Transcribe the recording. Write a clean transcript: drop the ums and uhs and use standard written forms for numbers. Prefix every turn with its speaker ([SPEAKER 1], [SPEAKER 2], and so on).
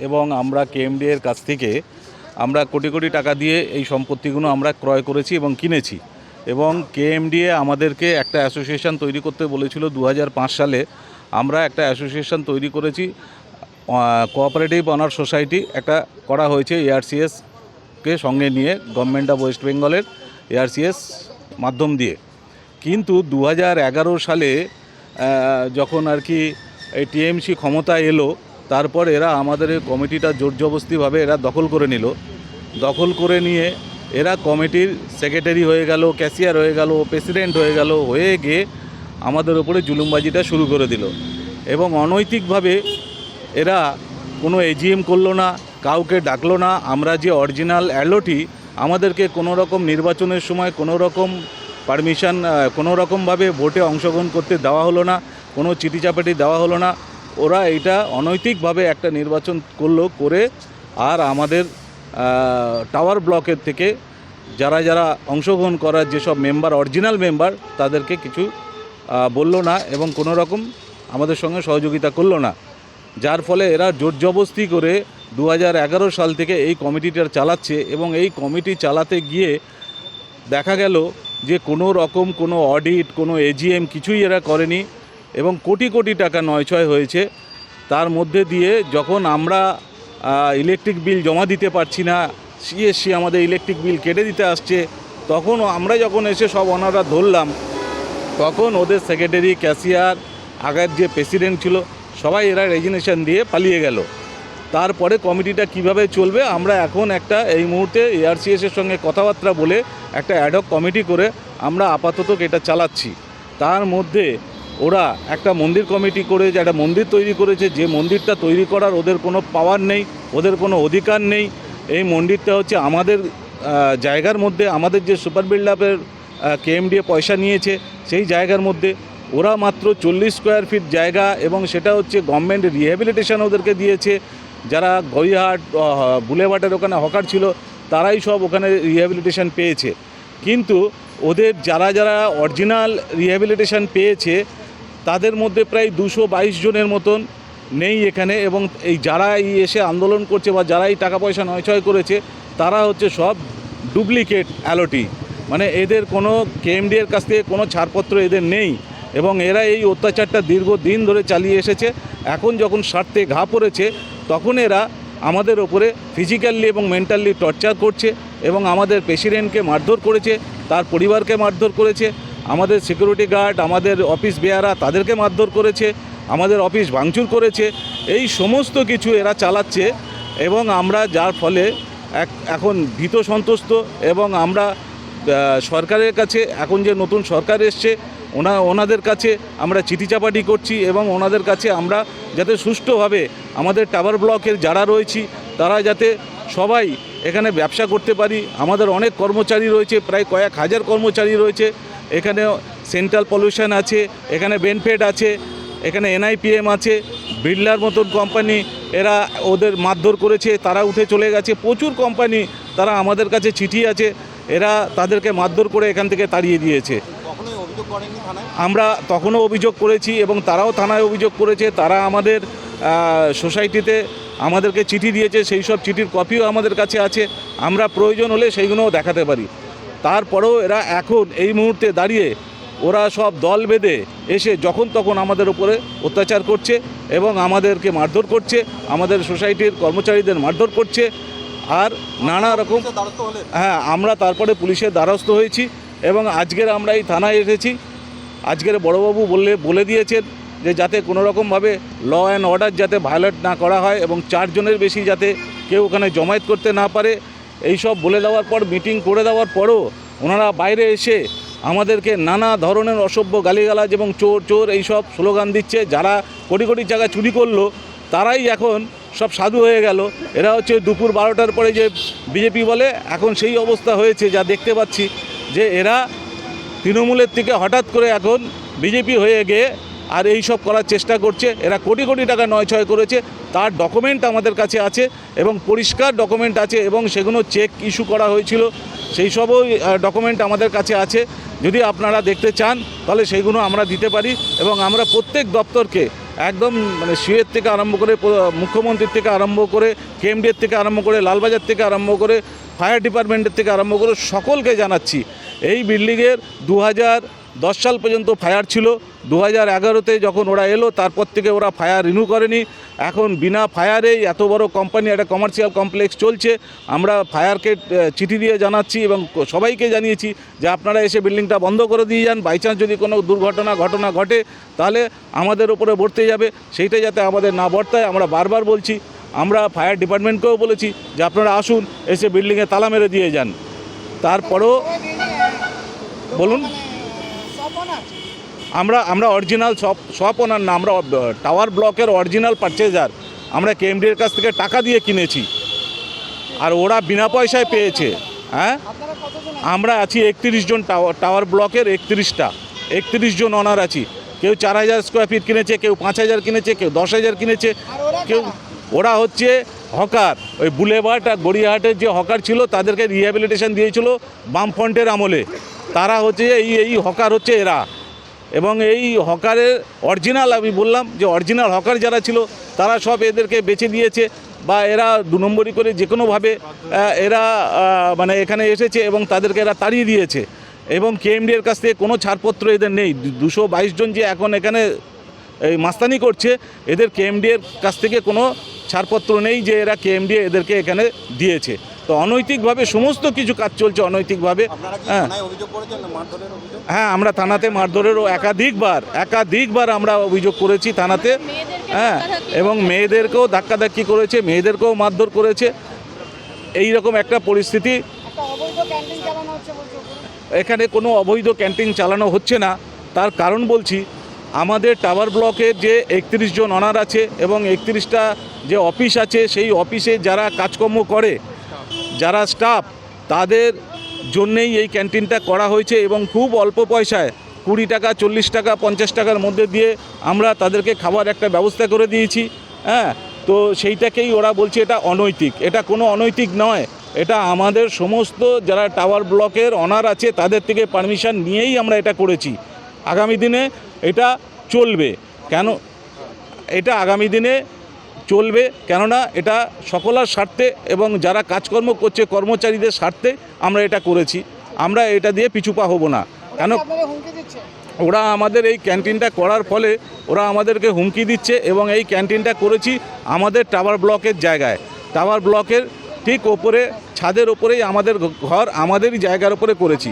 [SPEAKER 1] এবং আমরা কেএমডি এর কাছ থেকে আমরা কোটি কোটি টাকা দিয়ে এই সম্পত্তিগুলো আমরা ক্রয় করেছি এবং কিনেছি। এবং কেএমডিএ আমাদেরকে একটা অ্যাসোসিয়েশন তৈরি করতে বলেছিল 2005 সালে। আমরা একটা অ্যাসোসিয়েশন তৈরি করেছি, কোঅপারেটিভ অনার সোসাইটি একটা করা হয়েছে এআরসিএসকে সঙ্গে নিয়ে, গভর্নমেন্ট অফ ওয়েস্ট বেঙ্গলের এআরসিএস মাধ্যম দিয়ে। কিন্তু 2011 সালে যখন আর কি এই টিএমসি ক্ষমতা এলো, তারপর এরা আমাদের এই কমিটিটা জোরজবস্তিভাবে এরা দখল করে নিল। দখল করে নিয়ে এরা কমিটির সেক্রেটারি হয়ে গেল, ক্যাশিয়ার হয়ে গেল, প্রেসিডেন্ট হয়ে গেল, হয়ে গিয়ে আমাদের ওপরে জুলুমবাজিটা শুরু করে দিল। এবং অনৈতিকভাবে এরা কোনো এজিএম করলো না, কাউকে ডাকলো না। আমরা যে অরিজিনাল অ্যালোটি, আমাদেরকে কোনো রকম নির্বাচনের সময় কোনো রকম পারমিশন, কোনো রকমভাবে ভোটে অংশগ্রহণ করতে দেওয়া হলো না, কোনো চিঠিচাপাটি দেওয়া হলো না। ওরা এইটা অনৈতিকভাবে একটা নির্বাচন করলো, করে আর আমাদের টাওয়ার ব্লকের থেকে যারা যারা অংশগ্রহণ করার যেসব মেম্বার, অরিজিনাল মেম্বার, তাদেরকে কিছু বললো না এবং কোনো রকম আমাদের সঙ্গে সহযোগিতা করলো না। যার ফলে এরা জোরজবস্তি করে 2011 সাল থেকে এই কমিটিটা চালাচ্ছে। এবং এই কমিটি চালাতে গিয়ে দেখা গেল যে কোনো রকম কোনো অডিট, কোনো এজিএম কিছুই এরা করেনি এবং কোটি কোটি টাকা নয়ছয় হয়েছে। তার মধ্যে দিয়ে যখন আমরা ইলেকট্রিক বিল জমা দিতে পারছি না, সিএসসি আমাদের ইলেকট্রিক বিল কেটে দিতে আসছে, তখন আমরা যখন এসে সব অনাররা ধরলাম, তখন ওদের সেক্রেটারি, ক্যাশিয়ার, আগের যে প্রেসিডেন্ট ছিল, সবাই এরা রেজিগনেশন দিয়ে পালিয়ে গেল। তারপরে কমিটিটা কিভাবে চলবে, আমরা এখন একটা এই মুহূর্তে এআরসিএসের সঙ্গে কথাবার্তা বলে একটা অ্যাডহক কমিটি করে আমরা আপাতত এটা চালাচ্ছি। তার মধ্যে ওরা একটা মন্দির কমিটি করে যে একটা মন্দির তৈরি করেছে, যে মন্দিরটা তৈরি করার ওদের কোনো পাওয়ার নেই, ওদের কোনো অধিকার নেই। এই মন্দিরটা হচ্ছে আমাদের জায়গার মধ্যে, আমাদের যে সুপার বিল্ডআপের কেএমডিএ পয়সা নিয়েছে সেই জায়গার মধ্যে ওরা মাত্র 40 স্কোয়ার ফিট জায়গা, এবং সেটা হচ্ছে গভর্নমেন্ট রিহ্যাবিলিটেশন ওদেরকে দিয়েছে। যারা গড়িয়াহাট বুলেভার্ডের ওখানে হকার ছিল, তারাই সব ওখানে রিহ্যাবিলিটেশন পেয়েছে। কিন্তু ওদের যারা যারা অরিজিনাল রিহ্যাবিলিটেশন পেয়েছে তাদের মধ্যে প্রায় 222 জনের মতন নেই এখানে। এবং এই যারা এসে আন্দোলন করছে বা যারা এই টাকা পয়সা নয়ছয় করেছে, তারা হচ্ছে সব ডুপ্লিকেট অ্যালোটি, মানে এদের কোনো কেএমডি এর কাছ থেকে কোনো ছাড়পত্র এদের নেই। এবং এরা এই অত্যাচারটা দীর্ঘদিন ধরে চালিয়ে এসেছে। এখন যখন স্বার্থে ঘা পড়েছে, তখন এরা আমাদের ওপরে ফিজিক্যালি এবং মেন্টালি টর্চার করছে এবং আমাদের প্রেসিডেন্টকে মারধর করেছে, তার পরিবারকে মারধর করেছে, আমাদের সিকিউরিটি গার্ড, আমাদের অফিস বেয়ারা, তাদেরকে মারধর করেছে, আমাদের অফিস ভাঙচুর করেছে। এই সমস্ত কিছু এরা চালাচ্ছে এবং আমরা যার ফলে এখন ভীত সন্ত্রস্ত। এবং আমরা সরকারের কাছে, এখন যে নতুন সরকার এসছে, ওনাদের কাছে আমরা চিঠিচাপাটি করছি এবং ওনাদের কাছে আমরা যাতে সুষ্ঠুভাবে আমাদের টাওয়ার ব্লকের যারা রয়েছি তারা যাতে সবাই এখানে ব্যবসা করতে পারি। আমাদের অনেক কর্মচারী রয়েছে, প্রায় কয়েক হাজার কর্মচারী রয়েছে। এখানে সেন্ট্রাল পলিউশন আছে, এখানে বেনফেড আছে, এখানে এনআইপিএম আছে, বিড়লার মতন কোম্পানি এরা ওদের মারধর করেছে, তারা উঠে চলে গেছে। প্রচুর কোম্পানি, তারা আমাদের কাছে চিঠি আছে, এরা তাদেরকে মারধর করে এখান থেকে তাড়িয়ে দিয়েছে। আমরা তখনও অভিযোগ করেছি এবং তারাও থানায় অভিযোগ করেছে। তারা আমাদের সোসাইটিতে আমাদেরকে চিঠি দিয়েছে, সেই সব চিঠির কপিও আমাদের কাছে আছে। আমরা প্রয়োজন হলে সেইগুলোও দেখাতে পারি। তারপরেও এরা এখন এই মুহূর্তে দাঁড়িয়ে ওরা সব দল বেঁধে এসে যখন তখন আমাদের উপরে অত্যাচার করছে এবং আমাদেরকে মারধর করছে, আমাদের সোসাইটির কর্মচারীদের মারধর করছে। আর নানা রকম, হ্যাঁ, আমরা তারপরে পুলিশের দ্বারস্থ হয়েছি এবং আজকের আমরা এই থানায় এসেছি। আজকের বড়বাবু বলে দিয়েছেন যে যাতে কোনো রকমভাবে ল অ্যান্ড অর্ডার যাতে ভায়োলেট না করা হয় এবং 4 জনের বেশি যাতে কেউ ওখানে জমায়েত করতে না পারে। এই সব বলে দেওয়ার পর, মিটিং করে দেওয়ার পরও ওনারা বাইরে এসে আমাদেরকে নানা ধরনের অসভ্য গালিগালাজ এবং চোর চোর এইসব স্লোগান দিচ্ছে। যারা কোটি কোটি টাকা চুরি করলো তারাই এখন সব সাধু হয়ে গেল। এরা হচ্ছে দুপুর 12টার পরে যে বিজেপি বলে, এখন সেই অবস্থা হয়েছে যা দেখতে পাচ্ছি, যে এরা তৃণমূলের থেকে হঠাৎ করে এখন বিজেপি হয়ে গিয়ে আর এই সব করার চেষ্টা করছে। এরা কোটি কোটি টাকা নয়ছয় করেছে, তার ডকুমেন্ট আমাদের কাছে আছে এবং পরিষ্কার ডকুমেন্ট আছে এবং সেগুলো চেক ইস্যু করা হয়েছিল, সেই সবও ডকুমেন্ট আমাদের কাছে আছে। যদি আপনারা দেখতে চান তাহলে সেইগুলো আমরা দিতে পারি এবং আমরা প্রত্যেক দপ্তরকে একদম মানে সিএর থেকে আরম্ভ করে মুখ্যমন্ত্রীর থেকে আরম্ভ করে কেএমডিএর থেকে আরম্ভ করে লালবাজার থেকে আরম্ভ করে ফায়ার ডিপার্টমেন্টের থেকে আরম্ভ করে সকলকে জানাচ্ছি এই বিল্ডিংয়ের 2010 সাল পর্যন্ত ফায়ার ছিল। 2011-তে যখন ওরা এলো তারপর থেকে ওরা ফায়ার রিনিউ করেনি। এখন বিনা ফায়ারেই এত বড় কোম্পানি, একটা কমার্শিয়াল কমপ্লেক্স চলছে। আমরা ফায়ারকে চিঠি দিয়ে জানাচ্ছি এবং সবাইকে জানিয়েছি যে আপনারা এসে বিল্ডিংটা বন্ধ করে দিয়ে যান। বাই চান্স যদি কোনো ঘটনা ঘটে তাহলে আমাদের উপরে বর্তে যাবে, সেইটা যাতে আমাদের না বর্তায় আমরা বারবার বলছি। আমরা ফায়ার ডিপার্টমেন্টকেও বলেছি যে আপনারা আসুন, এসে বিল্ডিংয়ে তালা মেরে দিয়ে যান। তারপরেও বলুন, আমরা অরিজিনাল শপ ওনার না, আমরা টাওয়ার ব্লকের অরিজিনাল পারচেজার। আমরা কেএমডির কাছ থেকে টাকা দিয়ে কিনেছি আর ওরা বিনা পয়সায় পেয়েছে। হ্যাঁ, আমরা আছি 31 জন, টাওয়ার ব্লকের 31 জন অনার আছি। কেউ 4000 স্কোয়ার ফিট কিনেছে, কেউ 5000 কিনেছে, কেউ 10,000 কিনেছে, কেউ। ওরা হচ্ছে হকার। ওই বুলেভার্ড আর গড়িয়াহাটের যে হকার ছিল তাদেরকে রিহ্যাবিলিটেশন দিয়েছিল বামফ্রন্টের আমলে। তারা হচ্ছে এই হকার হচ্ছে এরা। এবং এই হকারের অরিজিনাল, আমি বললাম যে অরিজিনাল হকার যারা ছিল তারা সব এদেরকে বেচে দিয়েছে, বা এরা 2 নম্বরি করে যে কোনোভাবে এরা মানে এখানে এসেছে এবং তাদেরকে এরা তাড়িয়ে দিয়েছে। এবং কেএমডির কাছ থেকে কোনো ছাড়পত্র এদের নেই। 222 জন যে এখন এখানে এই মাস্তানি করছে, এদের কেএমডির কাছ থেকে কোনো ছাড়পত্র নেই যে এরা কেএমডি এদেরকে এখানে দিয়েছে। তো অনৈতিকভাবে সমস্ত কিছু কাজ চলছে, অনৈতিকভাবে। হ্যাঁ, আমরা থানাতে মারধরেরও একাধিকবার আমরা অভিযোগ করেছি থানাতে। হ্যাঁ, এবং মেয়েদেরকেও ধাক্কাধাক্কি করেছে, মেয়েদেরকেও মারধর করেছে। এই রকম একটা পরিস্থিতি। এখানে কোনো অবৈধ ক্যান্টিন চালানো হচ্ছে না। তার কারণ বলছি, আমাদের টাওয়ার ব্লকের যে 31 জন অনার আছে এবং 31টা যে অফিস আছে, সেই অফিসে যারা কাজকর্ম করে, যারা স্টাফ, তাদের জন্যেই এই ক্যান্টিনটা করা হয়েছে। এবং খুব অল্প পয়সায় 20 টাকা, 40 টাকা, 50 টাকার মধ্যে দিয়ে আমরা তাদেরকে খাবার একটা ব্যবস্থা করে দিয়েছি। হ্যাঁ, তো সেইটাকেই ওরা বলছে এটা অনৈতিক। এটা কোনো অনৈতিক নয়, এটা আমাদের সমস্ত যারা টাওয়ার ব্লকের অনার আছে তাদের থেকে পারমিশন নিয়েই আমরা এটা করেছি। আগামী দিনে এটা চলবে। এটা আগামী দিনে চলবে, কেননা এটা সকলের স্বার্থে এবং যারা কাজকর্ম করছে কর্মচারীদের স্বার্থে আমরা এটা করেছি। আমরা এটা দিয়ে পিছুপা হব না। কেন ওরা আমাদের এই ক্যান্টিনটা করার ফলে ওরা আমাদেরকে হুমকি দিচ্ছে। এবং এই ক্যান্টিনটা করেছি আমাদের টাওয়ার ব্লকের জায়গায়, টাওয়ার ব্লকের ঠিক ওপরে ছাদের ওপরেই আমাদের ঘর, আমাদেরই জায়গার ওপরে করেছি।